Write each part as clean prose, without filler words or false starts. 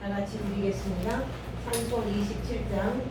다 같이 부르겠습니다. 찬송 27장.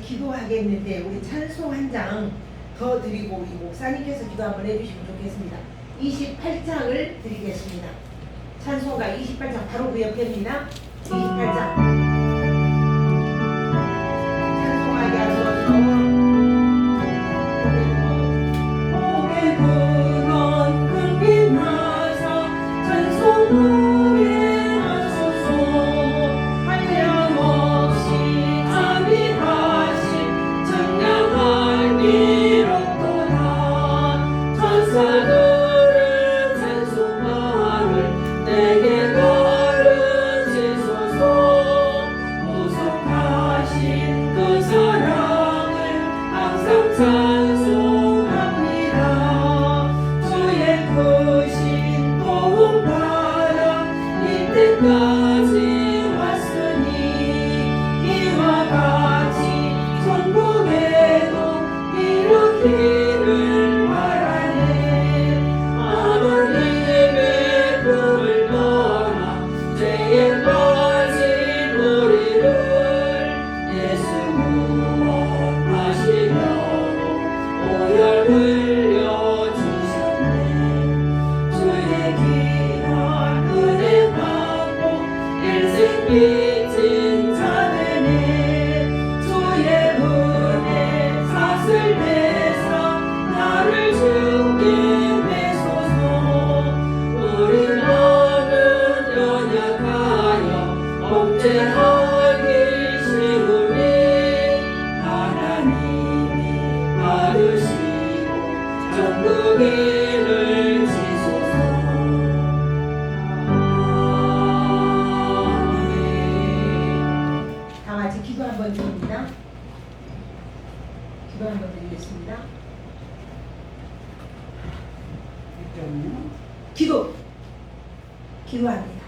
기도하겠는데 우리 찬송 한 장 더 드리고 우리 목사님께서 기도 한번 해주시면 좋겠습니다. 28장을 드리겠습니다. 찬송가 28장 바로 그 옆에입니다. 28장 찬송하게 하소서. 내게 가르치소서. 고개를 치소서. 다 같이 기도 한번 드립니다. 기도 한번 드리겠습니다. 기도합니다.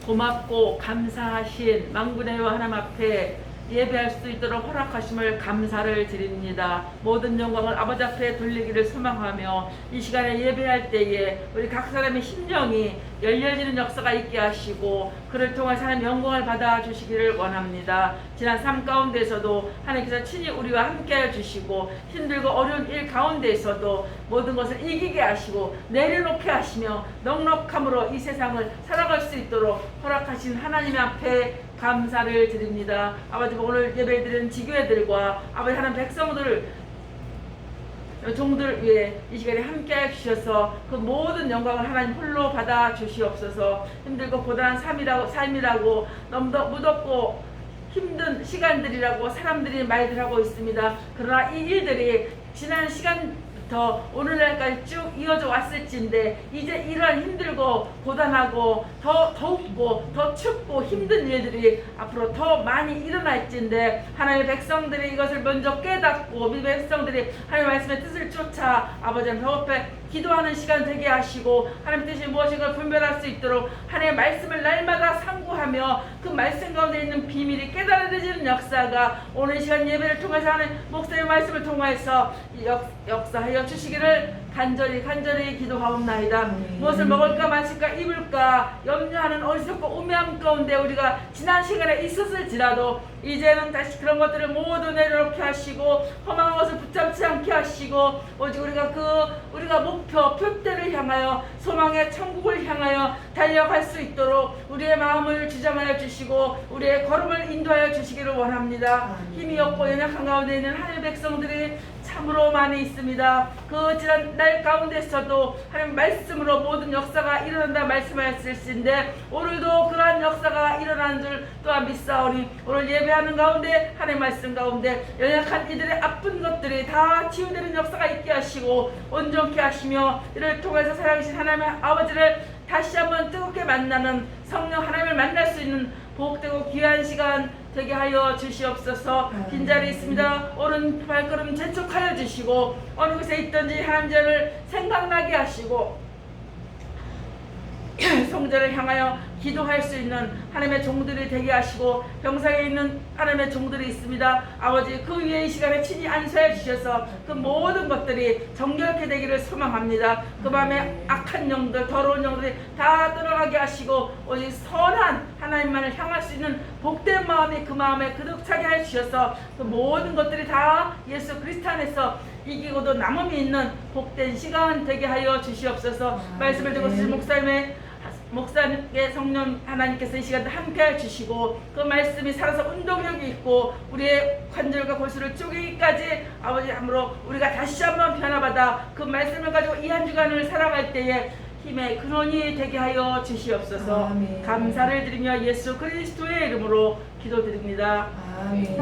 고맙고 감사하신 만군의 여호와 하나님 앞에 예배할 수 있도록 허락하심을 감사를 드립니다. 모든 영광을 아버지 앞에 돌리기를 소망하며 이 시간에 예배할 때에 우리 각 사람의 심령이 열려지는 역사가 있게 하시고 그를 통해 하나님 영광을 받아 주시기를 원합니다. 지난 삶 가운데서도 하나님께서 친히 우리와 함께해 주시고 힘들고 어려운 일 가운데에서도 모든 것을 이기게 하시고 내려놓게 하시며 넉넉함으로 이 세상을 살아갈 수 있도록 허락하신 하나님 앞에 감사를 드립니다. 아버지, 오늘 예배드리는 지교회들과 아버지 하나님 백성들 종들 위해 이 시간에 함께 해주셔서 그 모든 영광을 하나님 홀로 받아 주시옵소서. 힘들고 고단한 삶이라고 너무도 무덥고 힘든 시간들이라고 사람들이 말들 하고 있습니다. 그러나 이 일들이 지난 시간부터 오늘날까지 쭉 이어져 왔을진데 이제 이런 힘들고 고단하고 더 덥고 더 춥고 힘든 일들이 앞으로 더 많이 일어날진데 하나님의 백성들이 이것을 먼저 깨닫고 우리 백성들이 하나님의 말씀의 뜻을 쫓아 아버지 하나님 앞에 기도하는 시간 되게 하시고 하나님 뜻이 무엇인가 분별할 수 있도록 하나님의 말씀을 날마다 상고하며 그 말씀 가운데 있는 비밀이 깨달아지는 역사가 오늘 시간 예배를 통해서 하는 목사의 말씀을 통해서 역사하여 주시기를 간절히 기도하옵나이다. 무엇을 먹을까 마실까 입을까 염려하는 어리석고 우매함 가운데 우리가 지난 시간에 있었을지라도 이제는 다시 그런 것들을 모두 내려놓게 하시고 험한 것을 붙잡지 않게 하시고 오직 우리가 목표 표대를 향하여 소망의 천국을 향하여 달려갈 수 있도록 우리의 마음을 주장하여 주시고 우리의 걸음을 인도하여 주시기를 원합니다. 힘이 없고 연약한 가운데 있는 하늘 백성들이 참으로 많이 있습니다. 그 지난 날 가운데서도 하나님 말씀으로 모든 역사가 일어난다 말씀하셨을진데 오늘도 그러한 역사가 일어나는 줄 또한 믿사오니 오늘 예배하는 가운데 하나님 말씀 가운데 연약한 이들의 아픈 것들이 다 치유되는 역사가 있게 하시고 온전케 하시며 이를 통해서 살아계신 하나님의 아버지를 다시 한번 뜨겁게 만나는 성령 하나님을 만날 수 있는 복되고 귀한 시간 되게 하여 주시옵소서. 빈자리 있습니다. 오른 발걸음 재촉하여 주시고 어느 곳에 있든지 하나님을 생각나게 하시고 성전을 향하여 기도할 수 있는 하나님의 종들이 되게 하시고 병상에 있는 하나님의 종들이 있습니다. 아버지 그 위에 이 시간에 친히 안수해 주셔서 그 모든 것들이 정결케 되기를 소망합니다. 그 밤에 악한 영들 더러운 영들이 다 떠나가게 하시고 오직 선한 하나님만을 향할 수 있는 복된 마음이 그 마음에 그득 차게 해주셔서 그 모든 것들이 다 예수 그리스도 안에서 이기고도 남음이 있는 복된 시간 되게 하여 주시옵소서. 말씀을 듣고 쓰신 목사님께 성령 하나님께서 이 시간도 함께해 주시고 그 말씀이 살아서 운동력이 있고 우리의 관절과 골수를 쪼개기까지 아버지 함으로 우리가 다시 한번 변화받아 그 말씀을 가지고 이 한 주간을 살아갈 때에 힘의 근원이 되게 하여 주시옵소서. 아멘. 감사를 드리며 예수 그리스도의 이름으로 기도드립니다. 아멘.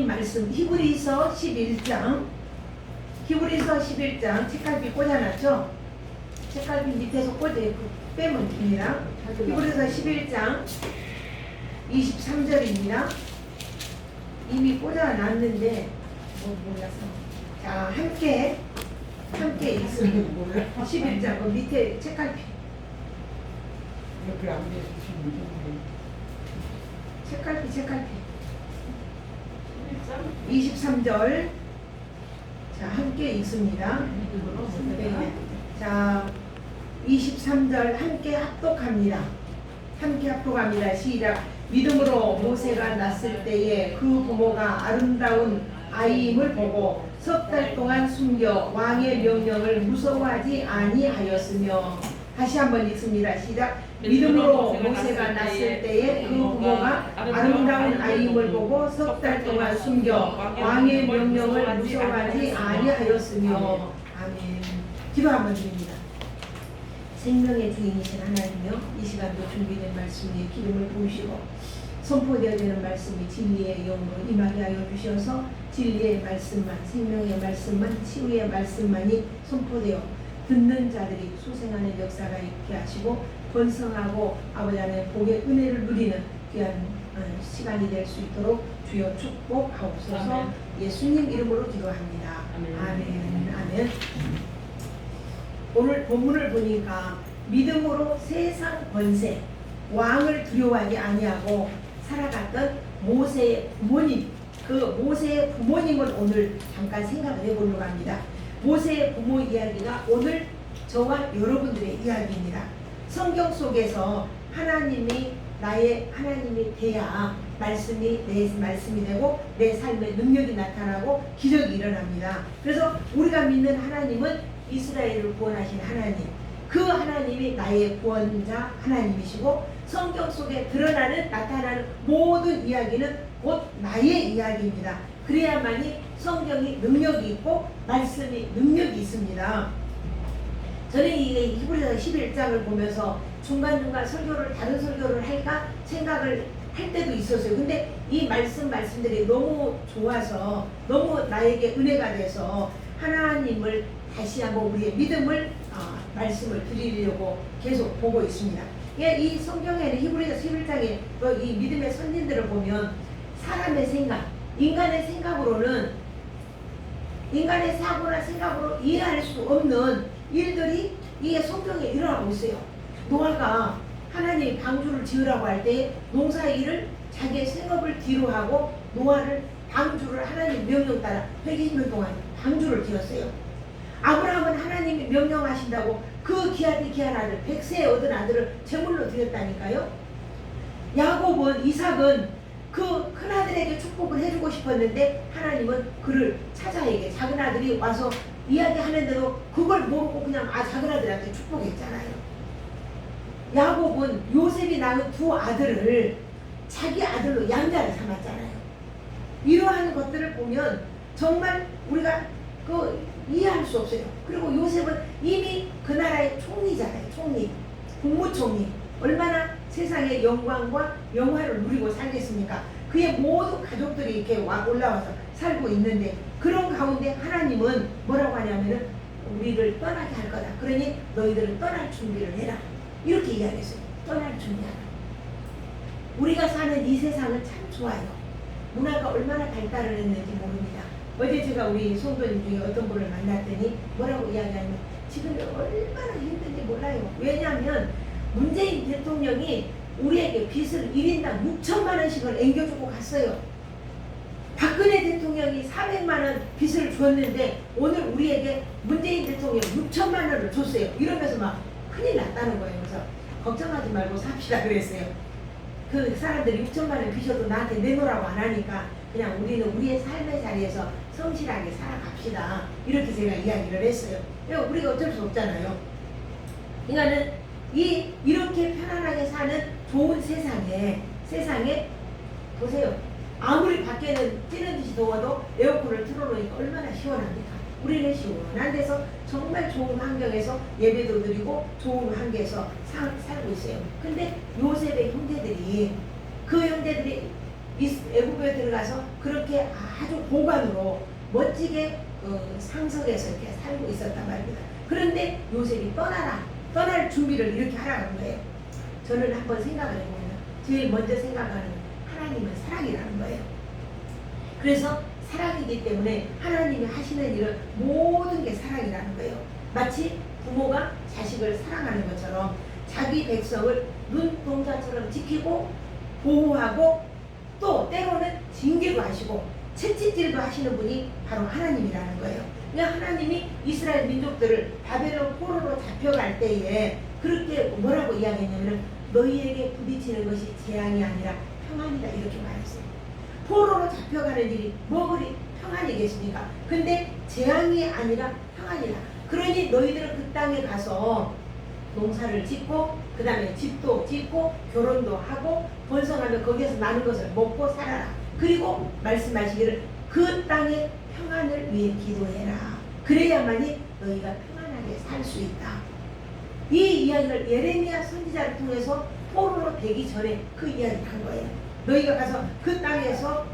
말씀 히브리서 11장 책갈피 꽂아놨죠? 책갈피 밑에서 빼면 됩니다. 히브리서 11장 23절입니다. 이미 꽂아놨는데 몰라서 자 함께 읽습니다. 11장 그 밑에 책갈피 책갈피 23절 자 함께 읽습니다. 네. 자 23절 함께 합독합니다. 시작. 믿음으로 모세가 낳았을 때에 그 부모가 아름다운 아이임을 보고 석 달 동안 숨겨 왕의 명령을 무서워하지 아니하였으며 다시 한번 읽습니다. 시작. 믿음으로 모세가 낳았을 때에 그 부모가 아름다운 아이임을 보고 석 달 동안 숨겨 왕의 명령을 무서워하지 아니하였으며 아멘. 기도 한번 드립니다. 생명의 주인이신 하나님이여, 이 시간도 준비된 말씀에 기름을 부으시고 선포되어야 되는 말씀이 진리의 영으로 임하게 하여 주셔서 진리의 말씀만, 생명의 말씀만, 치유의 말씀만이 선포되어 듣는 자들이 소생하는 역사가 있게 하시고 번성하고 아버지 하나님의 복의 은혜를 누리는 귀한 시간이 될 수 있도록 주여 축복하옵소서. 아멘. 예수님 이름으로 기도합니다. 아멘. 아멘. 아멘. 오늘 본문을 보니까 믿음으로 세상 권세 왕을 두려워하지 아니하고 살아갔던 모세의 부모님, 그 모세의 부모님을 오늘 잠깐 생각을 해보려고 합니다. 모세의 부모 이야기가 오늘 저와 여러분들의 이야기입니다. 성경 속에서 하나님이 돼야 말씀이 내 말씀이 되고 내 삶의 능력이 나타나고 기적이 일어납니다. 그래서 우리가 믿는 하나님은 이스라엘을 구원하신 하나님, 그 하나님이 나의 구원자 하나님이시고 성경 속에 나타나는 모든 이야기는 곧 나의 이야기입니다. 그래야만이 성경이 능력이 있고 말씀이 능력이 있습니다. 저는 이 히브리서 11장을 보면서 중간중간 다른 설교를 할까 생각을 할 때도 있었어요. 근데 이 말씀들이 너무 좋아서 너무 나에게 은혜가 돼서 하나님을 다시 한번 우리의 믿음을 말씀을 드리려고 계속 보고 있습니다. 이 성경에는 히브리서 11장에 이 믿음의 선진들을 보면 사람의 생각, 인간의 생각으로는 인간의 사고나 생각으로 이해할 수 없는 일들이 이게 성경에 일어나고 있어요. 노아가 하나님이 방주를 지으라고 할 때 농사 일을 자기의 생업을 뒤로 하고 노아를 방주를 하나님 명령 따라 120년 동안 방주를 지었어요. 아브라함은 하나님이 명령하신다고 그 귀한 아들 100세에 얻은 아들을 제물로 드렸다니까요. 야곱은 이삭은 그 큰아들에게 축복을 해주고 싶었는데 하나님은 그를 차자에게 작은 아들이 와서 이야기하는데도 그걸 모르고 그냥 작은 아들한테 축복했잖아요. 야곱은 요셉이 낳은 두 아들을 자기 아들로 양자를 삼았잖아요. 이러한 것들을 보면 정말 우리가 이해할 수 없어요. 그리고 요셉은 이미 그 나라의 총리잖아요. 국무총리. 얼마나 세상의 영광과 영화를 누리고 살겠습니까? 그의 모든 가족들이 이렇게 올라와서 살고 있는데 그런 가운데 하나님은 뭐라고 하냐면은 우리를 떠나게 할 거다. 그러니 너희들은 떠날 준비를 해라. 이렇게 이야기했어요. 떠날 준비하라. 우리가 사는 이 세상은 참 좋아요. 문화가 얼마나 발달을 했는지 모릅니다. 어제 제가 우리 성도님 중에 어떤 분을 만났더니 뭐라고 이야기하냐면 지금 얼마나 힘든지 몰라요. 왜냐하면 문재인 대통령이 우리에게 빚을 1인당 6천만 원씩을 앵겨주고 갔어요. 박근혜 대통령이 400만 원 빚을 줬는데 오늘 우리에게 문재인 대통령이 6천만 원을 줬어요. 이러면서 막 큰일 났다는 거예요. 그래서 걱정하지 말고 삽시다 그랬어요. 그 사람들이 6천만 원 빚어도 나한테 내놓으라고 안 하니까 그냥 우리는 우리의 삶의 자리에서 성실하게 살아갑시다. 이렇게 제가 이야기를 했어요. 우리가 어쩔 수 없잖아요. 그러니까는 이렇게 편안하게 사는 좋은 세상에 보세요. 아무리 밖에는 찌는 듯이 더워도 에어컨을 틀어놓으니까 얼마나 시원합니까? 우리는 시원한 데서 정말 좋은 환경에서 예배도 드리고 좋은 환경에서 살고 있어요. 근데 요셉의 형제들이 애굽에 들어가서 그렇게 아주 고관으로 멋지게 상석에서 이렇게 살고 있었단 말입니다. 그런데 요셉이 떠날 준비를 이렇게 하라는 거예요. 저는 한번 생각을 해보면 제일 먼저 생각하는 하나님은 사랑이라는 거예요. 그래서 사랑이기 때문에 하나님이 하시는 일은 모든 게 사랑이라는 거예요. 마치 부모가 자식을 사랑하는 것처럼 자기 백성을 눈동자처럼 지키고 보호하고 또 때로는 징계도 하시고 채찍질도 하시는 분이 바로 하나님이라는 거예요. 그러니까 하나님이 이스라엘 민족들을 바벨론 포로로 잡혀갈 때에 그렇게 뭐라고 이야기했냐면 너희에게 부딪히는 것이 재앙이 아니라 평안이다 이렇게 말했어요. 포로로 잡혀가는 일이 뭐 그리 평안이겠습니까? 근데 재앙이 아니라 평안이다. 그러니 너희들은 그 땅에 가서 농사를 짓고 그 다음에 집도 짓고 결혼도 하고 번성하면 거기에서 나는 것을 먹고 살아라. 그리고 말씀하시기를 그 땅의 평안을 위해 기도해라. 그래야만이 너희가 평안하게 살 수 있다. 이 이야기를 예레미야 선지자를 통해서 포로로 되기 전에 그 이야기를 한 거예요. 너희가 가서 그 땅에서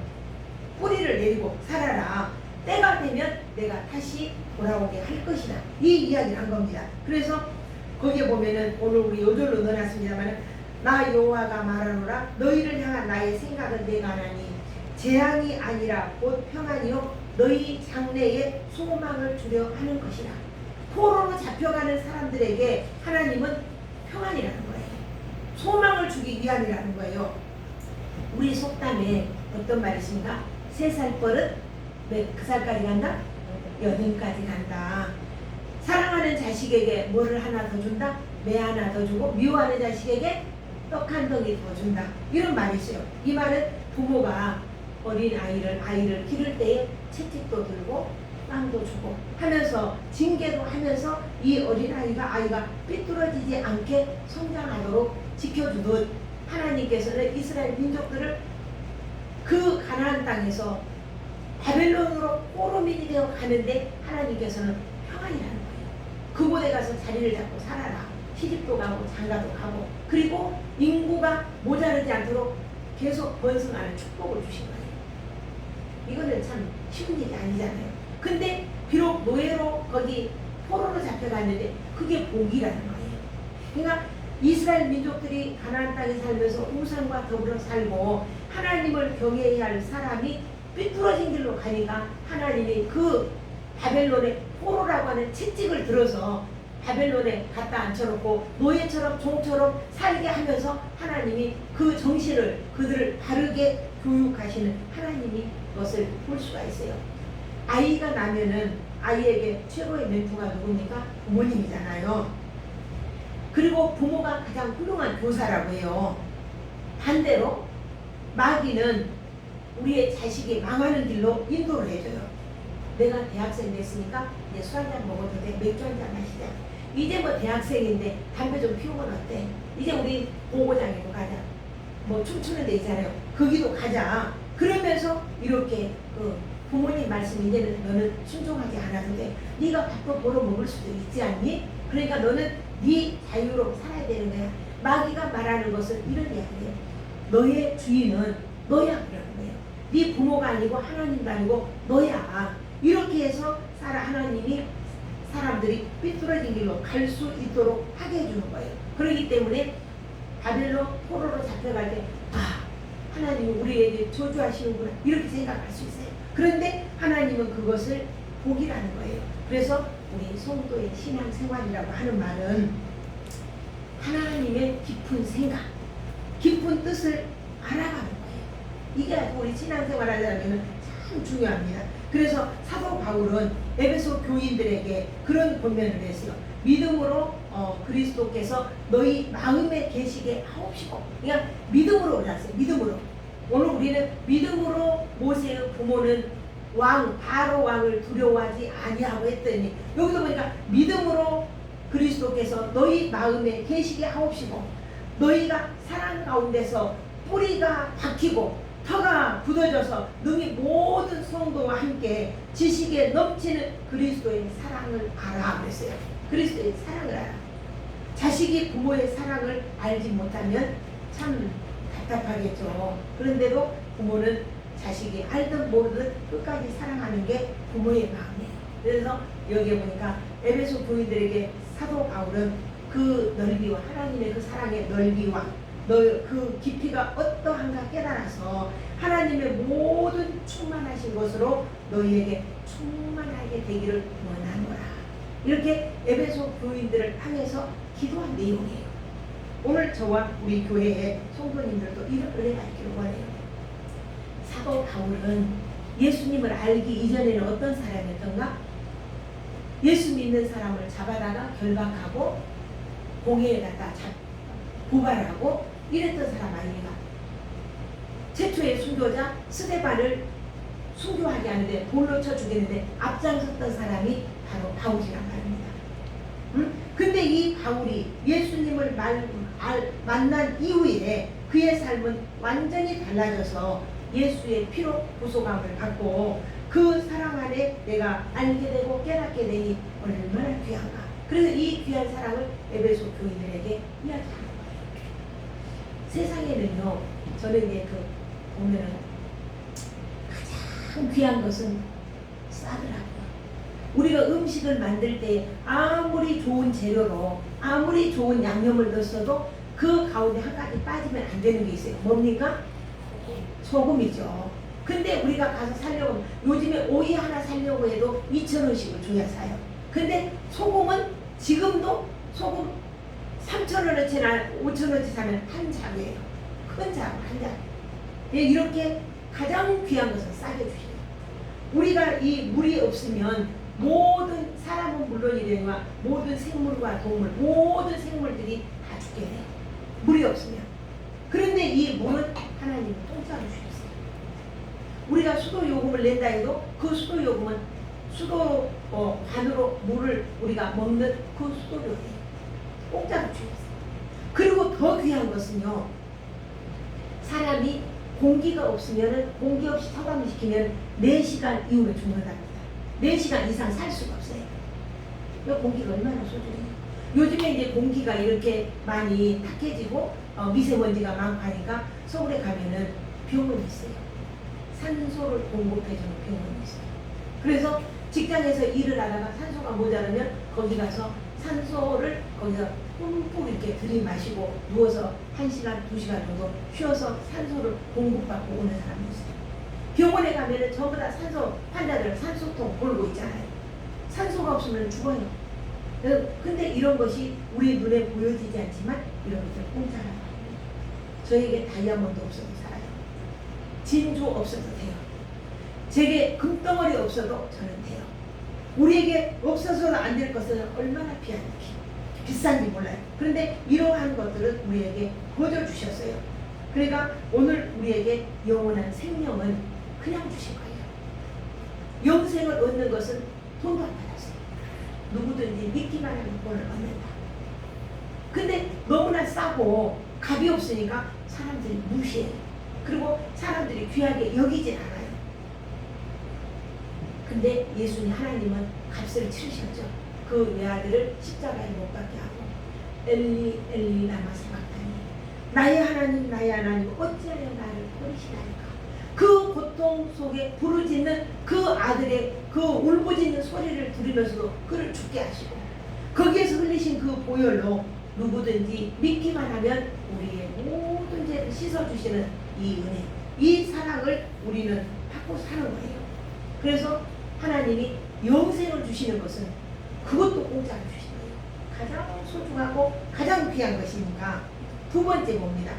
뿌리를 내리고 살아라. 때가 되면 내가 다시 돌아오게 할 것이다. 이 이야기를 한 겁니다. 그래서 거기에 보면은 오늘 우리 요절로 넣어놨습니다만, 나 여호와가 말하노라. 너희를 향한 나의 생각은 내가 하나니 재앙이 아니라 곧 평안이요 너희 장래에 소망을 주려 하는 것이라. 포로로 잡혀가는 사람들에게 하나님은 평안이라는 거예요. 소망을 주기 위함이라는 거예요. 우리 속담에 어떤 말이 있습니까? 3살 버릇 그 살까지 간다? 8까지 간다. 사랑하는 자식에게 뭐를 하나 더 준다? 매 하나 더 주고, 미워하는 자식에게 떡 한 덩이 더 준다. 이런 말이 있어요. 이 말은 부모가 어린 아이를 기를 때에 채찍도 들고 빵도 주고 하면서 징계도 하면서 이 어린 아이가 삐뚤어지지 않게 성장하도록 지켜주듯, 하나님께서는 이스라엘 민족들을 그 가나안 땅에서 바벨론으로 포로민이 되어 가는데 하나님께서는 평안이라는 거예요. 그곳에 가서 자리를 잡고 살아라. 시집도 가고 장가도 가고, 그리고 인구가 모자르지 않도록 계속 번성하는 축복을 주신 거예요. 이거는 참 쉬운 일이 아니잖아요. 근데 비록 노예로 거기 포로로 잡혀갔는데 그게 복이라는 거예요. 그러니까 이스라엘 민족들이 가나안 땅에 살면서 우상과 더불어 살고 하나님을 경외해야 할 사람이 삐뚤어진 길로 가니까 하나님이 그 바벨론의 포로라고 하는 채찍을 들어서 바벨론에 갖다 앉혀놓고 노예처럼 종처럼 살게 하면서 하나님이 그 정신을 그들을 바르게 교육하시는 하나님이 것을 볼 수가 있어요. 아이가 나면은 아이에게 최고의 멘토가 누굽니까? 부모님이잖아요. 그리고 부모가 가장 훌륭한 교사라고 해요. 반대로 마귀는 우리의 자식이 망하는 길로 인도를 해줘요. 내가 대학생 됐으니까 이제 술 한잔 먹어도 돼. 맥주 한잔 마시자. 이제 뭐 대학생인데 담배 좀 피우면 어때? 이제 우리 공고장에도 가자. 뭐 춤추는 데 있잖아요. 거기도 가자. 그러면서 이렇게 부모님 말씀, 이제는 너는 순종하지 않아도 돼. 네가 밥도 벌어 먹을 수도 있지 않니? 그러니까 너는 네 자유로 살아야 되는 거야. 마귀가 말하는 것은 이런 이야기예요. 너의 주인은 너야, 그러는 거예요. 네 부모가 아니고 하나님도 아니고 너야. 이렇게 해서 하나님이 사람들이 삐뚤어진 길로 갈 수 있도록 하게 해주는 거예요. 그렇기 때문에 바벨론 포로로 잡혀갈 때 하나님이 우리에게 저주하시는구나 이렇게 생각할 수 있어요. 그런데 하나님은 그것을 복이라는 거예요. 그래서 우리 성도의 신앙생활이라고 하는 말은 하나님의 깊은 생각, 깊은 뜻을 알아가는 거예요. 이게 우리 신앙생활 하려면 참 중요합니다. 그래서 사도 바울은 에베소 교인들에게 그런 권면을 했어요. 믿음으로 그리스도께서 너희 마음에 계시게 하옵시고. 그러니까 믿음으로 올랐어요. 믿음으로. 오늘 우리는 믿음으로 모세의 부모는 바로 왕을 두려워하지 아니하고 했더니, 여기도 보니까 믿음으로 그리스도께서 너희 마음에 계시게 하옵시고, 너희가 사랑 가운데서 뿌리가 박히고 터가 굳어져서 너희 모든 성도와 함께 지식에 넘치는 그리스도의 사랑을 알아 그랬어요. 그리스도의 사랑을 알아. 자식이 부모의 사랑을 알지 못하면 참 답답하겠죠. 그런데도 부모는 자식이 알든 모르든 끝까지 사랑하는 게 부모의 마음이에요. 그래서 여기에 보니까 에베소 교인들에게 사도 바울은 그 넓이와 하나님의 그 사랑의 넓이와 그 깊이가 어떠한가 깨달아서 하나님의 모든 충만하신 것으로 너희에게 충만하게 되기를 원하노라. 이렇게 에베소 교인들을 향해서 기도한 내용이에요. 오늘 저와 우리 교회의 성도님들도 이런 은혜 받기를 원해요. 사도 바울은 예수님을 알기 이전에는 어떤 사람이었던가? 예수 믿는 사람을 잡아다가 결박하고 공회에 갖다 고발하고 이랬던 사람 아닙니까? 최초의 순교자 스데반을 순교하게 하는데 돌로 쳐 죽이는데 앞장섰던 사람이 바로 바울이란 말입니다. 근데 이 바울이 예수님을 만난 이후에 그의 삶은 완전히 달라져서 예수의 피로 구속함을 받고 그 사랑 안에 내가 알게 되고 깨닫게 되니 얼마나 귀한가. 그래서 이 귀한 사랑을 에베소 교인들에게 이야기하는 거예요. 세상에는요, 저는 이제 보면은 가장 귀한 것은 싸더라고요. 우리가 음식을 만들 때 아무리 좋은 재료로 아무리 좋은 양념을 넣었어도 그 가운데 한 가지 빠지면 안 되는 게 있어요. 뭡니까? 소금이죠. 근데 우리가 가서 살려고 하면 요즘에 오이 하나 살려고 해도 2,000원씩을 줘야 사요. 근데 소금은 지금도 소금 3,000원어치나 5,000원어치 사면 한 장이에요. 큰 장, 한 장. 이렇게 가장 귀한 것은 싸게 주셔요. 우리가 이 물이 없으면 모든 사람은 물론이되지만 모든 생물과 동물, 모든 생물들이 다 죽게 돼요. 물이 없으면. 그런데 이 물은 하나님은 공짜로 주셨어요. 우리가 수도 요금을 낸다 해도 그 수도 요금은 수도 관으로 물을 우리가 먹는 그 수도료예요. 공짜로 주셨어요. 그리고 더 귀한 것은요, 사람이 공기가 없으면은 공기 없이 터감을 시키면 4시간 이후에 죽는답니다. 4시간 이상 살 수가 없어요. 이 공기가 얼마나 소중해요. 요즘에 이제 공기가 이렇게 많이 탁해지고 미세먼지가 많고 하니까 서울에 가면은 병원이 있어요. 산소를 공급해주는 병원이 있어요. 그래서 직장에서 일을 하다가 산소가 모자라면 거기 가서 산소를 거기서 뿜뿜 이렇게 들이마시고 누워서 1시간, 2시간 정도 쉬어서 산소를 공급받고 오는 사람이 있어요. 병원에 가면은 전부 다 산소, 환자들 산소통 걸고 있잖아요. 산소가 없으면 죽어요. 근데 이런 것이 우리 눈에 보여지지 않지만 이런 것들 공짜라고 합니다. 저에게 다이아몬드 없어도 살아요. 진주 없어도 돼요. 제게 금덩어리 없어도 저는 돼요. 우리에게 없어서는 안 될 것은 얼마나 비싼지 몰라요. 그런데 이러한 것들은 우리에게 거저 주셨어요. 그러니까 오늘 우리에게 영원한 생명은 그냥 주신 거예요. 영생을 얻는 것은 돈도 안 받았어요. 누구든지 믿기만 하면 돈을 얻는다. 근데 너무나 싸고 값이 없으니까 사람들이 무시해요. 그리고 사람들이 귀하게 여기질 않아요. 근데 예수님 하나님은 값을 치르셨죠. 그 외아들을 십자가에 못 박게 하고 엘리 엘리 라마 사박다니 나의 하나님 어찌하여 나를 버리시나이까. 그 고통 속에 부르짖는 그 아들의 그 울부짖는 소리를 들으면서도 그를 죽게 하시고 거기에서 흘리신 그 보혈로 누구든지 믿기만 하면 우리의 모든 죄를 씻어주시는 이 은혜, 이 사랑을 우리는 받고 사는 거예요. 그래서 하나님이 영생을 주시는 것은 그것도 공짜로 주신 거예요. 가장 소중하고 가장 귀한 것이니까. 두 번째 봅니다.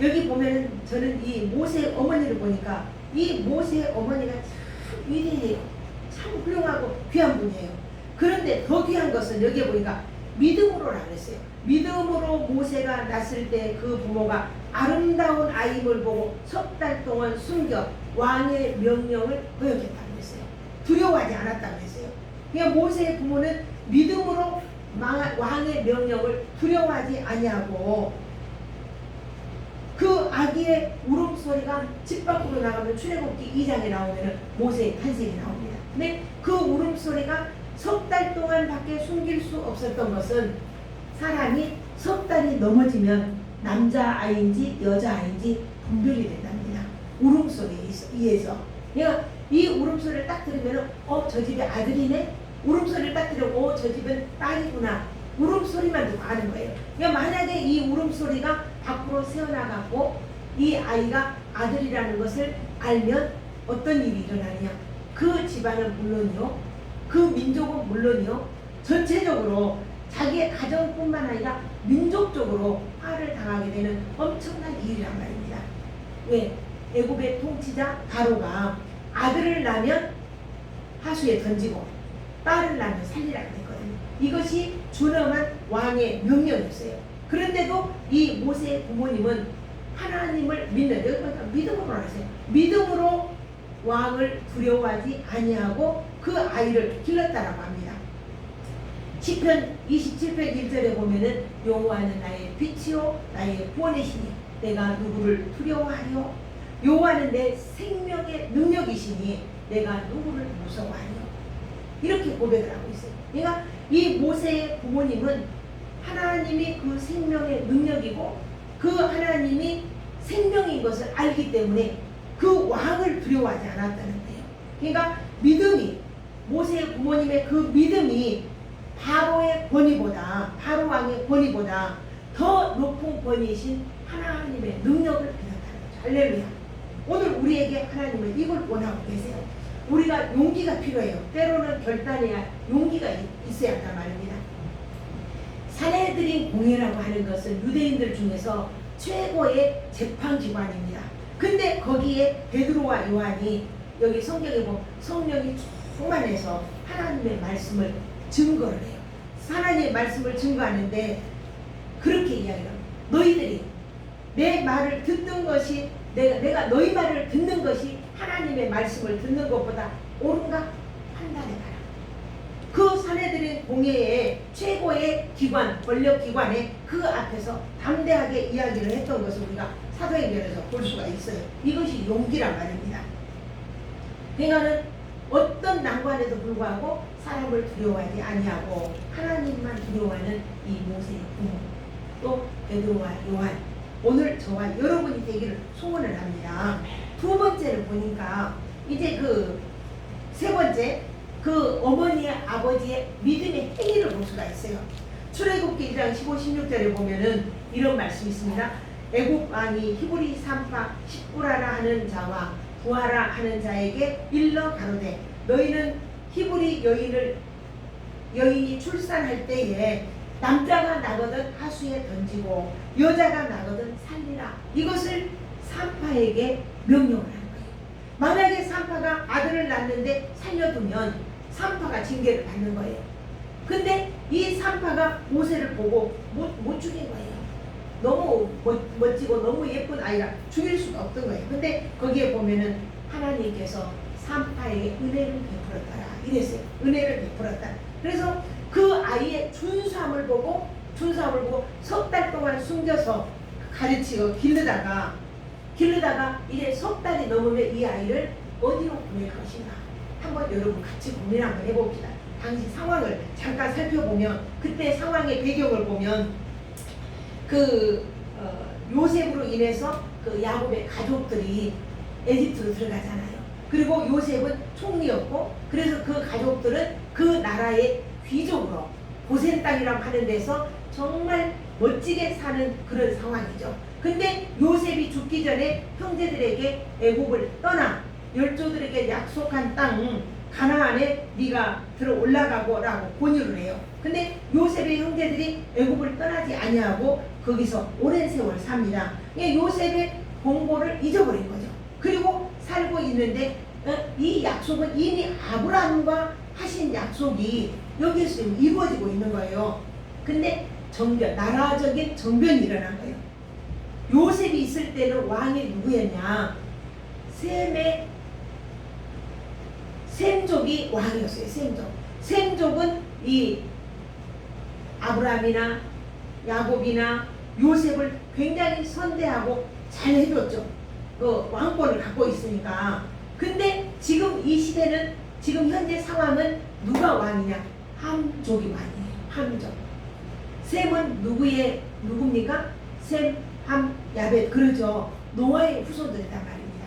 여기 보면은 저는 이 모세의 어머니를 보니까 이 모세의 어머니가 참 위대해요. 참 훌륭하고 귀한 분이에요. 그런데 더 귀한 것은 여기에 보니까 믿음으로라고 했어요. 믿음으로 모세가 낳았을 때 그 부모가 아름다운 아임을 보고 석 달 동안 숨겨 왕의 명령을 거역했다고 했어요. 두려워하지 않았다고 했어요. 그러니까 모세의 부모는 믿음으로 왕의 명령을 두려워하지 아니하고 그 아기의 울음소리가 집 밖으로 나가면 출애굽기 2장에 나오면 모세의 탄생이 나옵니다. 근데 그 울음소리가 석 달 동안 밖에 숨길 수 없었던 것은 사람이 석 달이 넘어지면 남자아이인지 여자아이인지 분별이 된답니다. 울음소리에 의해서. 그러니까 이 울음소리를 딱 들으면 저 집에 아들이네? 울음소리를 딱 들으면 저 집은 딸이구나. 울음소리만 듣고 아는 거예요. 그러니까 만약에 이 울음소리가 밖으로 새어나가고 이 아이가 아들이라는 것을 알면 어떤 일이 일어나느냐. 그 집안은 물론이요. 그 민족은 물론이요. 전체적으로 자기의 가정뿐만 아니라 민족적으로 화를 당하게 되는 엄청난 일이란 말입니다. 왜? 애굽의 통치자 바로가 아들을 낳으면 하수에 던지고 딸을 낳으면 살리라고 했거든요. 이것이 준엄한 왕의 명령이었어요. 그런데도 이 모세의 부모님은 하나님을 믿는, 여기가 믿음으로 하세요. 믿음으로 왕을 두려워하지 아니하고 그 아이를 길렀다라고 합니다. 시편 27편 1절에 보면은 여호와는 나의 빛이요 나의 구원의 신이 내가 누구를 두려워하리요. 여호와는 내 생명의 능력이시니 내가 누구를 무서워하리요. 이렇게 고백을 하고 있어요. 그러니까 이 모세의 부모님은 하나님이 그 생명의 능력이고 그 하나님이 생명인 것을 알기 때문에 그 왕을 두려워하지 않았다는 거예요. 그러니까 믿음이, 모세의 부모님의 그 믿음이 바로의 권위보다, 바로 왕의 권위보다 더 높은 권위이신 하나님의 능력을 믿었다는 거죠. 할렐루야. 오늘 우리에게 하나님은 이걸 원하고 계세요. 우리가 용기가 필요해요. 때로는 결단해야 용기가 있어야 한단 말입니다. 산헤드린 공회라고 하는 것은 유대인들 중에서 최고의 재판기관입니다. 근데 거기에 베드로와 요한이 여기 성경에 보면 성령이 충만해서 하나님의 말씀을 증거를 해요. 하나님의 말씀을 증거하는데 그렇게 이야기해요. 너희들이 내 말을 듣는 것이 내가 너희 말을 듣는 것이 하나님의 말씀을 듣는 것보다 옳은가 판단해봐라. 그 산헤드린 공회의 최고의 기관, 권력기관에 그 앞에서 담대하게 이야기를 했던 것을 우리가 사도행전에서 볼 수가 있어요. 이것이 용기란 말입니다. 그러니까는 어떤 난관에도 불구하고 사람을 두려워하지 아니하고 하나님만 두려워하는 이 모세의 부모, 또 베드로와 요한, 오늘 저와 여러분이 되기를 소원을 합니다. 두 번째를 보니까 이제 그 세 번째, 그 어머니의 아버지의 믿음의 행위를 볼 수가 있어요. 출애굽기 1장 15, 16절에 보면은 이런 말씀이 있습니다. 애굽 왕이 히브리 산파 십부라라 하는 자와 부하라 하는 자에게 일러 가로되 너희는 히브리 여인이 출산할 때에 남자가 나거든 하수에 던지고 여자가 나거든 살리라. 이것을 산파에게 명령을 하는 거예요. 만약에 산파가 아들을 낳는데 살려두면 산파가 징계를 받는 거예요. 근데 이 산파가 모세를 보고 못 죽인 거예요. 너무 멋지고 너무 예쁜 아이라 죽일 수가 없던 거예요. 근데 거기에 보면은 하나님께서 산파에게 은혜를 베풀었더라 이랬어요. 은혜를 베풀었다. 그래서 그 아이의 준수함을 보고 석 달 동안 숨겨서 가르치고 기르다가 이제 석 달이 넘으면 이 아이를 어디로 보낼 것인가 한번 여러분 같이 고민 한번 해봅시다. 당시 상황을 잠깐 살펴보면 그때 상황의 배경을 보면 요셉으로 인해서 그 야곱의 가족들이 에집트로 들어가잖아요. 그리고 요셉은 총리였고 그래서 그 가족들은 그 나라의 귀족으로 고센 땅이라고 하는 데서 정말 멋지게 사는 그런 상황이죠. 근데 요셉이 죽기 전에 형제들에게 애굽을 떠나 열조들에게 약속한 땅 가나안에 네가 들어 올라가고라고 권유를 해요. 근데 요셉의 형제들이 애굽을 떠나지 아니하고 거기서 오랜 세월 삽니다. 요셉의 공고를 잊어버린 거죠. 그리고 살고 있는데 이 약속은 이미 아브라함과 하신 약속이 여기서 이루어지고 있는 거예요. 근데 나라적인 정변이 일어난 거예요. 요셉이 있을 때는 왕이 누구였냐? 셈족이 왕이었어요. 셈족은 이 아브라함이나 야곱이나 요셉을 굉장히 선대하고 잘 해줬죠. 그 왕권을 갖고 있으니까. 근데 지금 이 시대는 지금 현재 상황은 누가 왕이냐? 함족이 왕이에요. 함족. 셈은 누굽니까? 셈, 함, 야벳. 그러죠. 노아의 후손들이란 말입니다.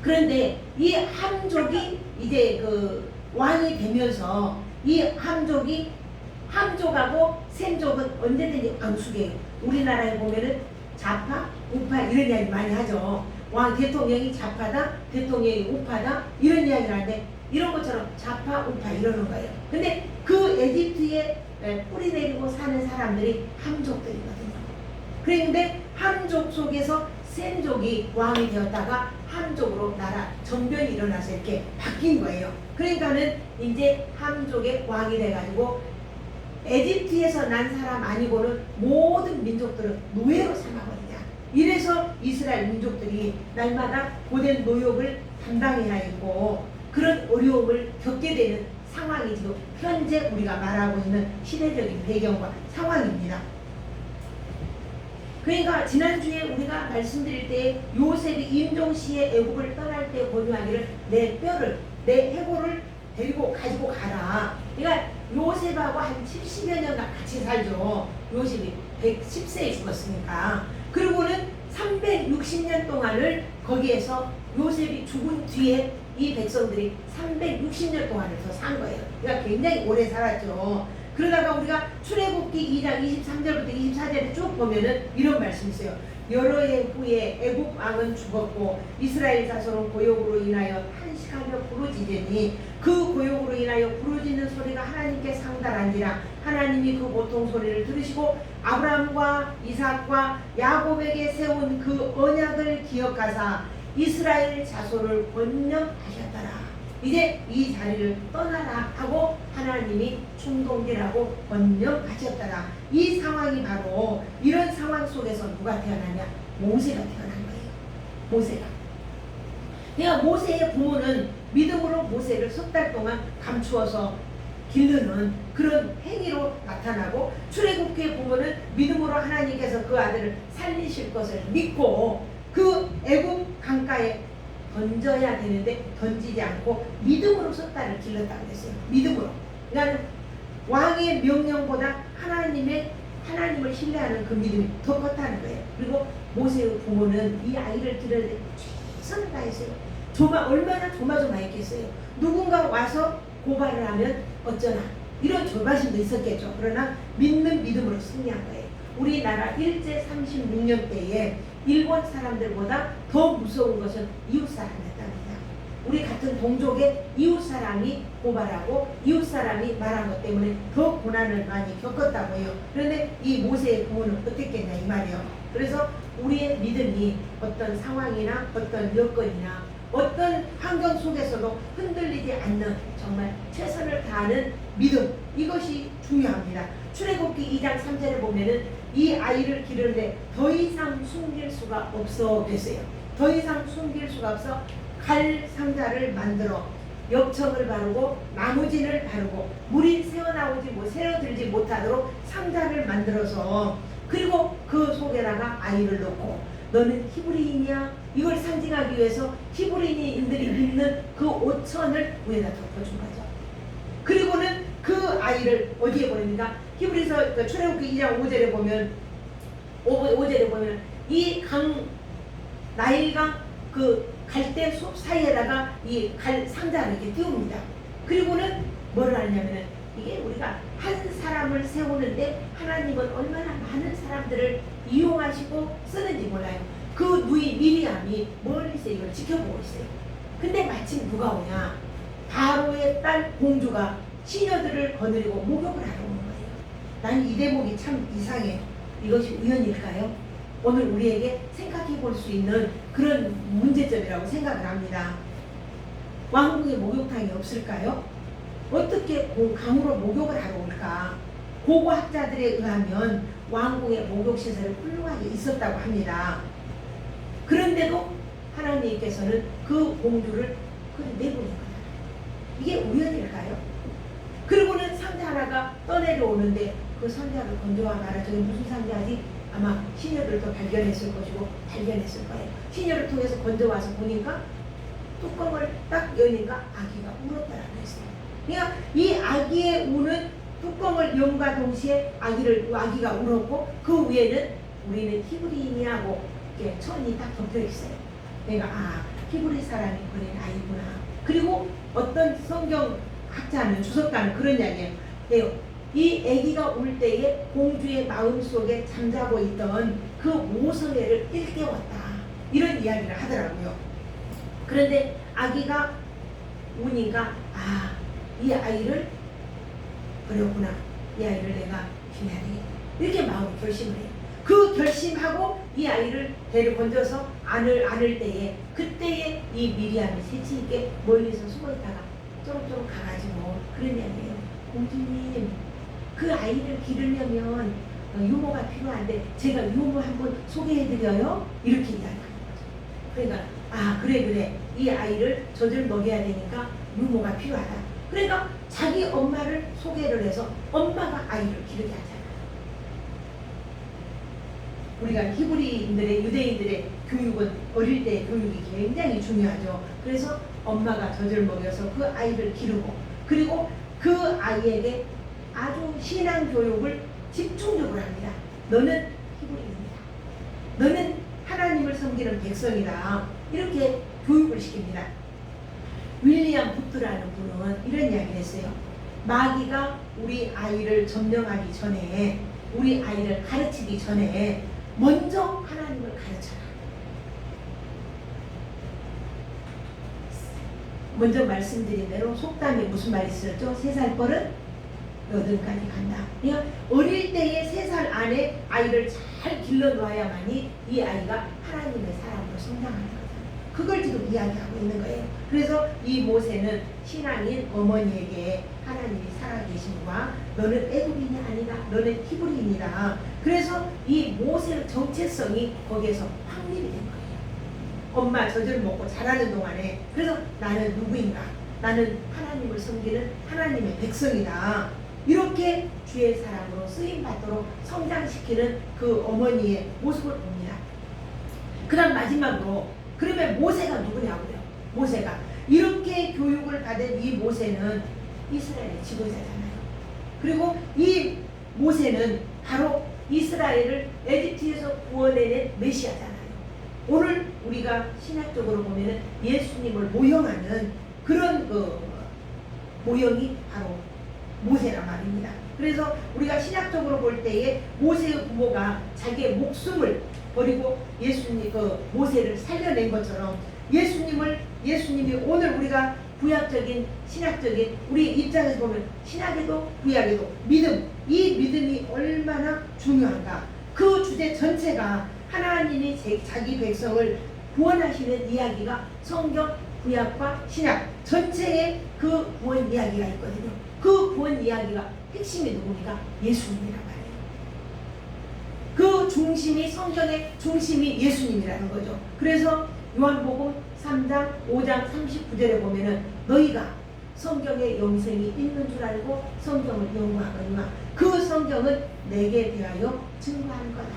그런데 이 함족이 이제 그 왕이 되면서 이 함족하고 셈족은 언제든지 왕숙이에요. 우리나라에 보면은 좌파, 우파 이런 이야기 많이 하죠. 왕 대통령이 좌파다, 대통령이 우파다 이런 이야기를 하는데 이런 것처럼 좌파, 우파 이러는 거예요. 근데 그 에집트에 뿌리 내리고 사는 사람들이 함족들이거든요. 그런데 함족 속에서 셈족이 왕이 되었다가 함족으로 나라 정변이 일어나서 이렇게 바뀐 거예요. 그러니까는 이제 함족의 왕이 돼가지고 에집트에서 난 사람 아니고는 모든 민족들은 노예로 삼아버리냐. 이래서 이스라엘 민족들이 날마다 고된 노역을 담당해야 했고 그런 어려움을 겪게 되는 상황이 지금 현재 우리가 말하고 있는 시대적인 배경과 상황입니다. 그러니까 지난주에 우리가 말씀드릴 때 요셉이 임종시에 애굽을 떠날 때 권유하기를 내 해골을 데리고 가지고 가라. 그러니까 요셉하고 한 70여 년 같이 살죠. 요셉이 110세에 죽었으니까. 그리고는 360년 동안을 거기에서 요셉이 죽은 뒤에 이 백성들이 360년 동안을 더 산 거예요. 그러니까 굉장히 오래 살았죠. 그러다가 우리가 출애굽기 2장 23절부터 24절에 쭉 보면은 이런 말씀이 있어요. 여러 해 후에 애굽 왕은 죽었고 이스라엘 자손은 고욕으로 인하여 탄식하며 부르짖으니 그 고욕으로 인하여 부르짖는 소리가 하나님께 상달한지라 하나님이 그 고통 소리를 들으시고 아브라함과 이삭과 야곱에게 세운 그 언약을 기억하사 이스라엘 자손을 번영하셨더라. 이제 이 자리를 떠나라 하고 하나님이 충동기라고 번영하셨더라. 이 상황이 바로 이런 상황 속에서 누가 태어나냐? 모세가 태어난 거예요. 모세가. 그러니까 모세의 부모는 믿음으로 모세를 석 달 동안 감추어서 기르는 그런 행위로 나타나고 출애굽기의 부모는 믿음으로 하나님께서 그 아들을 살리실 것을 믿고 그 애굽 강가에 던져야 되는데 던지지 않고 믿음으로 석 달을 길렀다고 그랬어요. 믿음으로. 그러니까 왕의 명령보다 하나님을 신뢰하는 그 믿음이 더 컸다는 거예요. 그리고 모세의 부모는 이 아이를 기르는 데 최선을 다했어요. 얼마나 조마조마했겠어요. 누군가 와서 고발을 하면 어쩌나 이런 조바심도 있었겠죠. 그러나 믿는 믿음으로 승리한 거예요. 우리나라 일제 36년 때에 일본 사람들보다 더 무서운 것은 이웃 사람이었답니다. 우리 같은 동족의 이웃 사람이 고발하고 이웃 사람이 말한 것 때문에 더 고난을 많이 겪었다고 해요. 그런데 이 모세의 부모는 어땠겠냐 이 말이에요. 그래서 우리의 믿음이 어떤 상황이나 어떤 여건이나 어떤 환경 속에서도 흔들리지 않는 정말 최선을 다하는 믿음, 이것이 중요합니다. 출애굽기 2장 3절에 보면은 이 아이를 기르는데 더 이상 숨길 수가 없어 됐어요. 더 이상 숨길 수가 없어 갈 상자를 만들어 역청을 바르고 나무진을 바르고 물이 새어들지 못하도록 상자를 만들어서 그리고 그 속에다가 아이를 넣고 너는 히브리인이야? 이걸 상징하기 위해서 히브리인들이 입는 그 옷천을 위에다 덮어준 거죠. 그리고는 그 아이를 어디에 보냅니까? 히브리서 출애굽기 2장 5절에 보면 이 나일강 그 갈대 숲 사이에다가 이 상자를 이렇게 띄웁니다. 그리고는 뭐를 하냐면은 이게 우리가 한 사람을 세우는데 하나님은 얼마나 많은 사람들을 이용하시고 쓰는지 몰라요. 그 누이 미리암이 멀리서 이걸 지켜보고 있어요. 근데 마침 누가 오냐? 바로의 딸 공주가 시녀들을 거느리고 목욕을 하러 오는 거예요. 난 이 대목이 참 이상해요. 이것이 우연일까요? 오늘 우리에게 생각해 볼 수 있는 그런 문제점이라고 생각을 합니다. 왕궁에 목욕탕이 없을까요? 어떻게 강으로 목욕을 하러 올까? 고고학자들에 의하면 왕궁에 목욕시설이 훌륭하게 있었다고 합니다. 그런데도 하나님께서는 그 공주를 내보낸 거예요. 이게 우연일까요? 그리고는 상자 하나가 떠내려오는데 그 상자를 건져와 봐라. 저게 무슨 상자지? 아마 시녀들도 발견했을 것이고 발견했을 거예요. 시녀를 통해서 건져와서 보니까 뚜껑을 딱 여니까 아기가 울었다라고 했어요. 그러니까 이 아기의 우는 뚜껑을 연과 동시에 아기가 울었고 그 위에는 우리는 히브리인이라고 이렇게 천이 딱 덮여 있어요. 그러니까 히브리 사람이 보낸 아이구나. 그리고 어떤 성경학자는 주석가는 그런 이야기예요. 이 아기가 울 때에 공주의 마음속에 잠자고 있던 그 모성애를 일깨웠다. 이런 이야기를 하더라고요. 그런데 아기가 우니까 이 아이를 버렸구나. 이 아이를 내가 지내야 되겠다. 이렇게 마음을 결심을 해요. 그 결심하고 이 아이를 배를 건져서 안을 때에 그때에 이 미리암이 새치있게 멀리서 숨어있다가 쪼록쪼록 가가지고 그런 이야기예요. 공주님, 그 아이를 기르려면 유모가 필요한데 제가 유모 한번 소개해드려요? 이렇게 이야기하는 거죠. 그러니까 그래 이 아이를 젖을 먹여야 되니까 유모가 필요하다. 그러니까 자기 엄마를 소개를 해서 엄마가 아이를 기르게 하잖아요. 우리가 히브리인들의 유대인들의 교육은 어릴 때 교육이 굉장히 중요하죠. 그래서 엄마가 젖을 먹여서 그 아이를 기르고 그리고 그 아이에게 아주 신앙 교육을 집중적으로 합니다. 너는 히브리인이다. 너는 하나님을 섬기는 백성이다. 이렇게 교육을 시킵니다. 윌리엄 부트라는 분은 이런 이야기를 했어요. 마귀가 우리 아이를 점령하기 전에, 우리 아이를 가르치기 전에 먼저 하나님을 가르쳐라. 먼저 말씀드린 대로 속담에 무슨 말이 있었죠? 3살 버릇 여든까지 간다. 그러니까 어릴 때에 3살 안에 아이를 잘 길러놓아야만이 이 아이가 하나님의 사람으로 성장하는 거예요. 그걸 지금 이야기하고 있는 거예요. 그래서 이 모세는 신앙인 어머니에게 하나님이 살아계심과 너는 애굽인이 아니다. 너는 히브리인이다. 그래서 이 모세의 정체성이 거기에서 확립이 된 거예요. 엄마 젖을 먹고 자라는 동안에. 그래서 나는 누구인가? 나는 하나님을 섬기는 하나님의 백성이다. 이렇게 주의 사람으로 쓰임받도록 성장시키는 그 어머니의 모습을 봅니다. 그 다음 마지막으로 그러면 모세가 누구냐고요? 모세가 이렇게 교육을 받은 이 모세는 이스라엘의 지도자잖아요. 그리고 이 모세는 바로 이스라엘을 에집트에서 구원해낸 메시아잖아요. 오늘 우리가 신학적으로 보면은 예수님을 모형하는 그런 모형이 바로 모세란 말입니다. 그래서 우리가 신학적으로 볼 때에 모세의 부모가 자기의 목숨을 버리고 예수님 모세를 살려낸 것처럼 예수님이 오늘 우리가 구약적인 신학적인 우리 입장에서 보면 신학에도 구약에도 믿음, 이 믿음이 얼마나 중요한가. 그 주제 전체가 하나님이 자기 백성을 구원하시는 이야기가 성경 구약과 신약 전체에 그 구원 이야기가 있거든요. 그 구원 이야기가 핵심이 누굽니까? 예수님이란 말이에요. 그 중심이 성경의 중심이 예수님이라는 거죠. 그래서 요한복음 3장 5장 39절에 보면은 너희가 성경의 영생이 있는 줄 알고 성경을 연구하거니와 그 성경은 내게 대하여 증거하는 거다.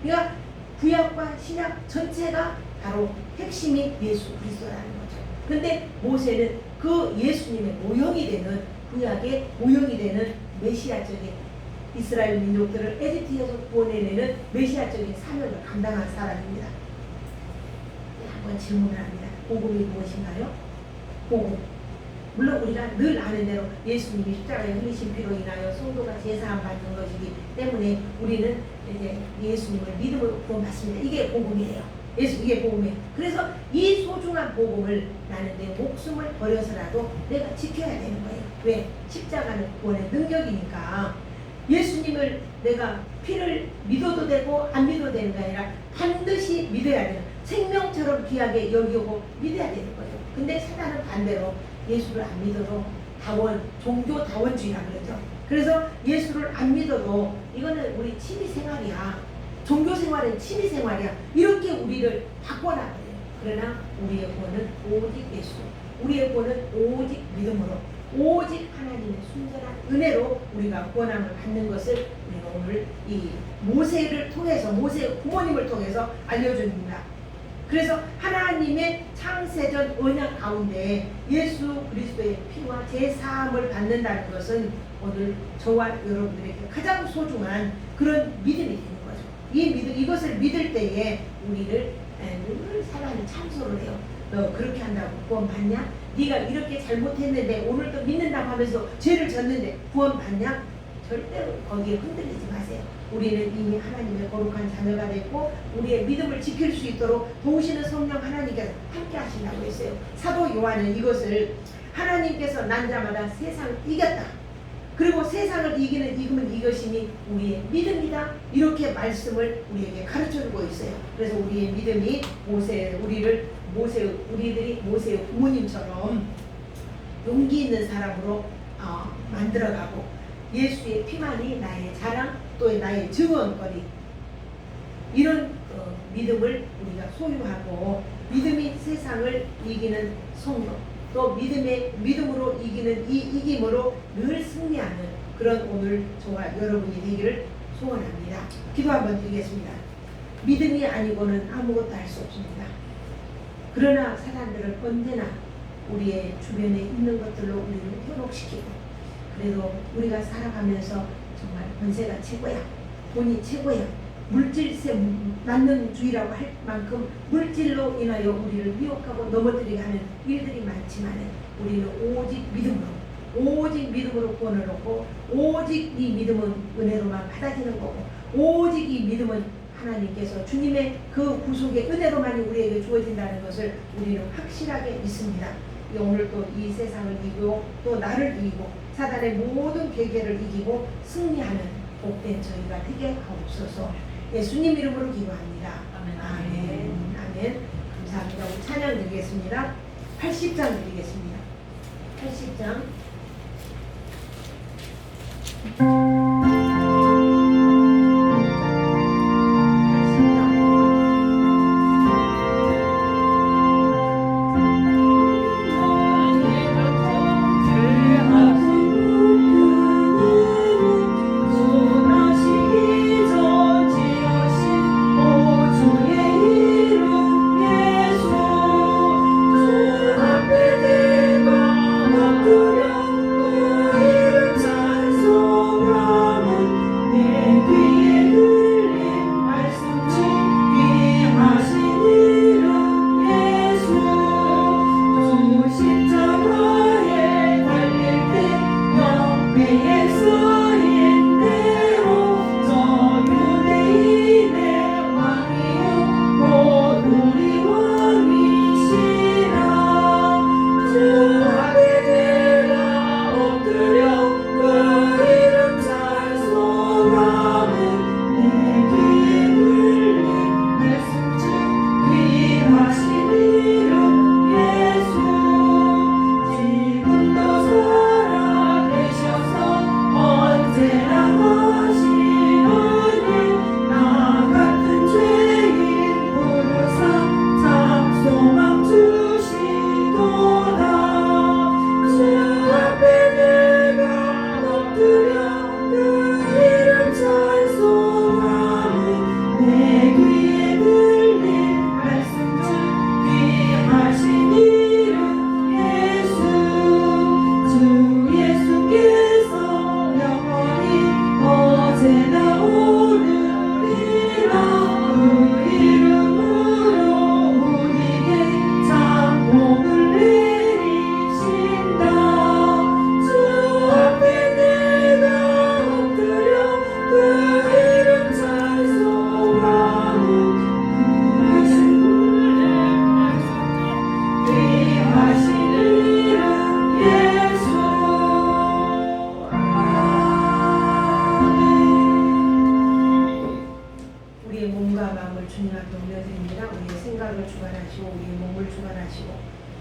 그러니까 구약과 신약 전체가 바로 핵심이 예수 그리스도라는 거죠. 근데 모세는 그 예수님의 모형이 되는 구약의 모형이 되는 메시아적인 이스라엘 민족들을 에집트에서 구원해내는 메시아적인 사명을 감당한 사람입니다. 한번 질문을 합니다. 복음이 무엇인가요? 복음. 물론 우리가 늘 아는 대로 예수님이 십자가에 흘리신 피로 인하여 성도가 제사함 받는 것이기 때문에 우리는 이제 예수님을 믿음으로 구원받습니다. 이게 복음이에요. 이게 복음이에요. 그래서 이 소중한 복음을 나는 내 목숨을 버려서라도 내가 지켜야 되는 거예요. 왜? 십자가는 구원의 능력이니까. 예수님을 내가 피를 믿어도 되고 안 믿어도 되는 게 아니라 반드시 믿어야 돼요. 생명처럼 귀하게 여기고 믿어야 되는 거예요. 근데 사단은 반대로 예수를 안 믿어도 종교 다원주의라 그러죠. 그래서 예수를 안 믿어도 이거는 우리 취미생활이야. 종교생활은 취미생활이야. 이렇게 우리를 바꿔놔요. 그러나 우리의 구원은 오직 예수. 우리의 구원은 오직 믿음으로, 오직 하나님의 순전한 은혜로 우리가 구원함을 받는 것을 우리가 오늘 이 모세를 통해서, 모세의 부모님을 통해서 알려줍니다. 그래서 하나님의 창세전 언약 가운데 예수 그리스도의 피와 제사함을 받는다는 것은 오늘 저와 여러분들에게 가장 소중한 그런 믿음이 되는 거죠. 이 믿음, 이것을 믿을 때에 우리를 늘 사랑이 참소를 해요. 너 그렇게 한다고 구원 받냐? 네가 이렇게 잘못했는데 오늘도 믿는다고 하면서 죄를 졌는데 구원 받냐? 절대로 거기에 흔들리지 마세요. 우리는 이미 하나님의 거룩한 자녀가 됐고 우리의 믿음을 지킬 수 있도록 도우시는 성령 하나님께서 함께 하신다고 했어요. 사도 요한은 이것을 하나님께서 난 자마다 세상을 이겼다. 그리고 세상을 이기는 이것이니 우리의 믿음이다. 이렇게 말씀을 우리에게 가르쳐주고 있어요. 그래서 우리의 믿음이 우리들이 모세의 부모님처럼 용기 있는 사람으로 만들어가고 예수의 피만이 나의 자랑 또 나의 증언거리 이런 믿음을 우리가 소유하고 믿음이 세상을 이기는 성도 또 믿음으로 이기는 이 이김으로 늘 승리하는 그런 오늘 저와 여러분이 되기를 소원합니다. 기도 한번 드리겠습니다. 믿음이 아니고는 아무것도 할 수 없습니다. 그러나 사람들은 언제나 우리의 주변에 있는 것들로 우리를 회복시키고, 그래도 우리가 살아가면서 정말 권세가 최고야, 돈이 최고야, 물질세 만능주의라고 할 만큼 물질로 인하여 우리를 미혹하고 넘어뜨리게 하는 일들이 많지만 우리는 오직 믿음으로 구원을 얻고, 오직 이 믿음은 은혜로만 받아지는 거고, 오직 이 믿음은 하나님께서 주님의 그 구속의 은혜로만이 우리에게 주어진다는 것을 우리는 확실하게 믿습니다. 오늘 또 이 세상을 이기고 또 나를 이기고 사단의 모든 괴계를 이기고 승리하는 복된 저희가 되게 하옵소서. 예수님 이름으로 기도합니다. 아멘. 아멘. 감사합니다. 우리 찬양 드리겠습니다. 80장 드리겠습니다. 80장.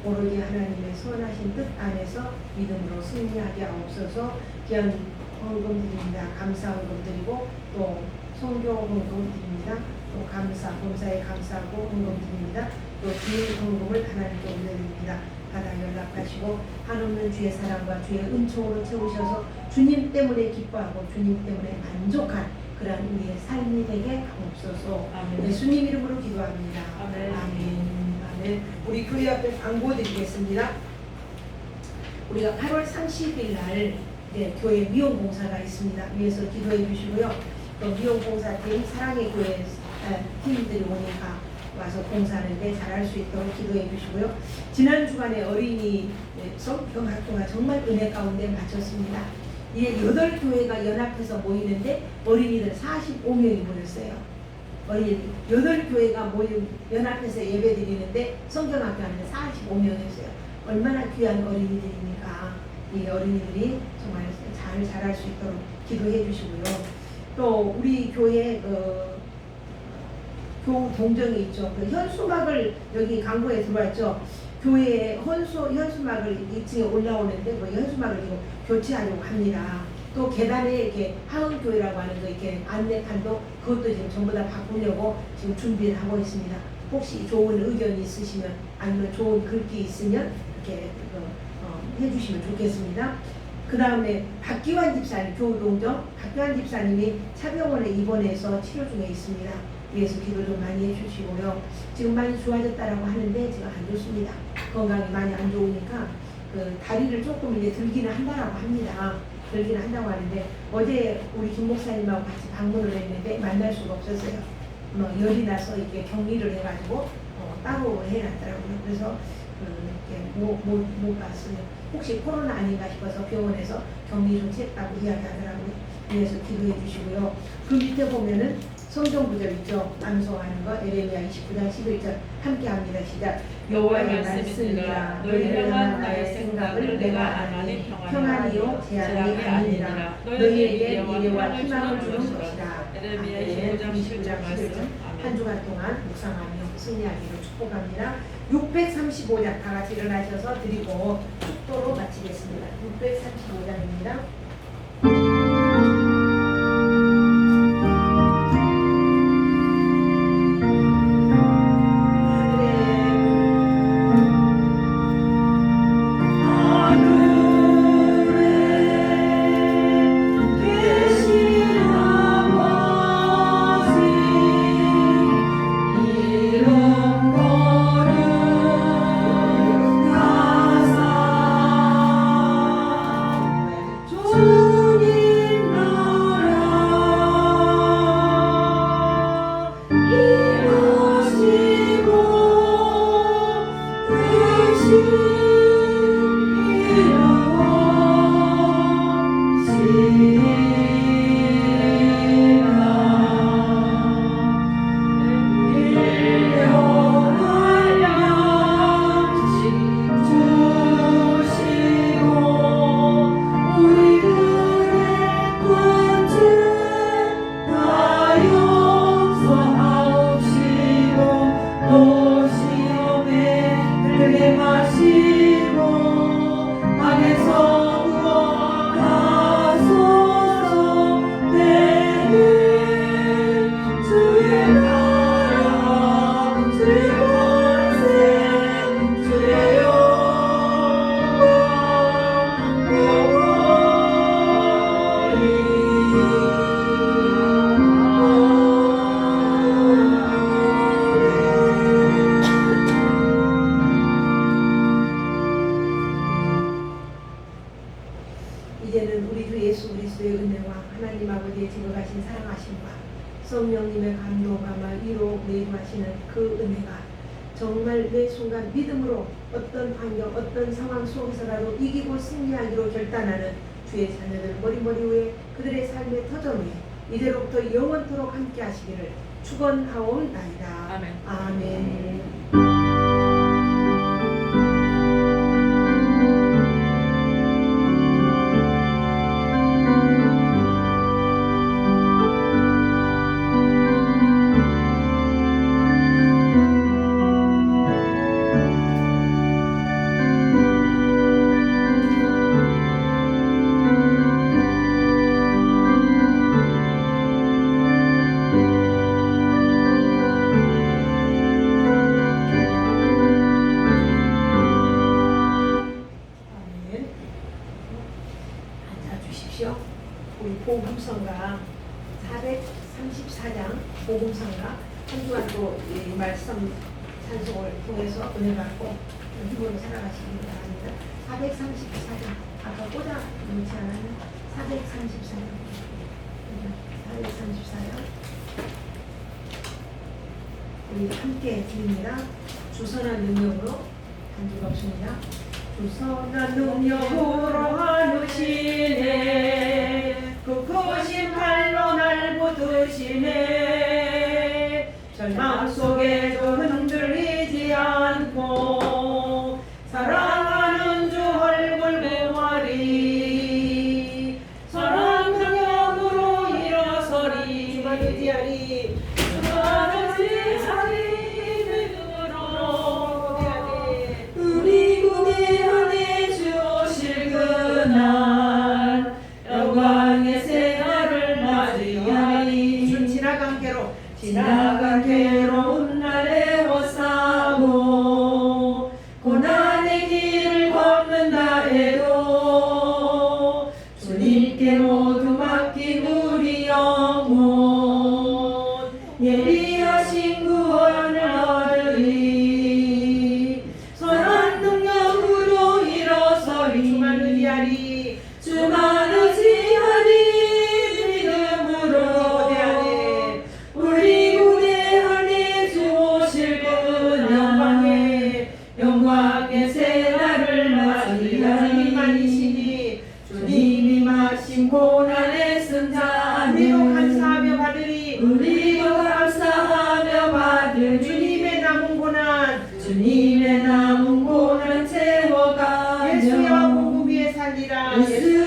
오로지 하나님의 선하신 뜻 안에서 믿음으로 승리하게 하옵소서. 귀한 헌금 드립니다. 감사 헌금 드리고 또 선교 헌금 드립니다. 또 감사, 범사에 감사하고 헌금 드립니다. 또 주의 헌금을 하나님께 올려드립니다. 바다 연락하시고 한없는 주의 사랑과 주의 은총으로 채우셔서 주님 때문에 기뻐하고 주님 때문에 만족한 그러한 우리의 삶이 되게 하옵소서. 아멘. 예수님 이름으로 기도합니다. 아멘. 아멘. 아멘. 우리 교회 앞에 광고 드리겠습니다. 우리가 8월 30일 날 교회 미용공사가 있습니다. 위에서 기도해 주시고요. 또 미용공사팀 사랑의 교회 팀들이 오니까 와서 공사하는데 잘할 수 있도록 기도해 주시고요. 지난 주간에 어린이 성경학교가 정말 은혜 가운데 마쳤습니다. 이게 8교회가 연합해서 모이는데 어린이들 45명이 모였어요. 어린이 8교회가 연합해서 예배 드리는데 성경학교 안에 45명이었어요. 얼마나 귀한 어린이들입니까? 이 어린이들이 정말 잘 자랄 수 있도록 기도해 주시고요. 또 우리 교회 교우 동정이 있죠. 그 현수막을 여기 광고에 들어왔죠. 교회에 현수막을 2층에 올라오는데 그 현수막을 지금 교체하려고 합니다. 또 계단에 이렇게 하은교회라고 하는 거 이렇게 안내판도 그것도 지금 전부 다 바꾸려고 지금 준비를 하고 있습니다. 혹시 좋은 의견이 있으시면 아니면 좋은 글귀 있으면 이렇게 해주시면 좋겠습니다. 그 다음에 박기환 집사님, 교우동정 박기환 집사님이 차병원에 입원해서 치료 중에 있습니다. 위에서 기도 좀 많이 해주시고요. 지금 많이 좋아졌다라고 하는데 지금 안 좋습니다. 건강이 많이 안 좋으니까 그 다리를 조금 이제 들기는 한다고 합니다. 들기는 한다고 하는데 어제 우리 김 목사님하고 같이 방문을 했는데 만날 수가 없었어요. 열이 나서 이렇게 격리를 해가지고 따로 해놨더라고요. 그래서 이렇게 못 갔어요. 혹시 코로나 아닌가 싶어서 병원에서 격리 좀 했다고 이야기하더라고요. 그래서 기도해 주시고요. 그 밑에 보면은 성경 구절 있죠. 암송하는 거 에레미야 29장 11절 함께 합니다. 시작. 여호와의 말씀이라 너희 향한 나의 생각을 내가 아나니 평안이요 재앙이 아니니라 너희에게 미래와 희망을 주는 것이라. 에레미야 29장 11절 말씀. 한 주간 동안 묵상하며 승리하기를 축복합니다. 635장 다 같이 일어나셔서 드리고 축도로 마치겠습니다. 635장입니다. 이제는 우리 주 예수 그리스도의 은혜와 하나님 아버지의 지극하신 사랑하심과 성령님의 감동감과 위로 내주하시는 그 은혜가 정말 매 순간 믿음으로 어떤 환경, 어떤 상황 속에서라도 이기고 승리하기로 결단하는 주의 자녀들 머리 위에 그들의 삶의 터전 위에 이제로부터 영원토록 함께 하시기를 축원하옵나이다. 아멘. 아멘. 우리 복음성가 434장 복음성가 한 주간 또 이 말씀 찬송을 통해서 은혜 받고 힘으로 살아가시기 바랍니다. 434장 아까 꽂아 놓지 않았나? 434장 434장 우리 함께 드립니다. 주선한 능력으로 한 줄 없습니다. 주선한 능력으로 하누시네 그 크신 팔로 날 붙드시네 절망 속에도 흔들리지 않고 사랑하는 주 얼굴 보아리 선한 능력으로 일어서리 주만 의지하리 주만 의지하리 믿음으로 우리 구대 안에 주 오실 그날 영광의 새날을 맞이하리 지나간 괴로운 날에 워싸고 감사합니다. 예수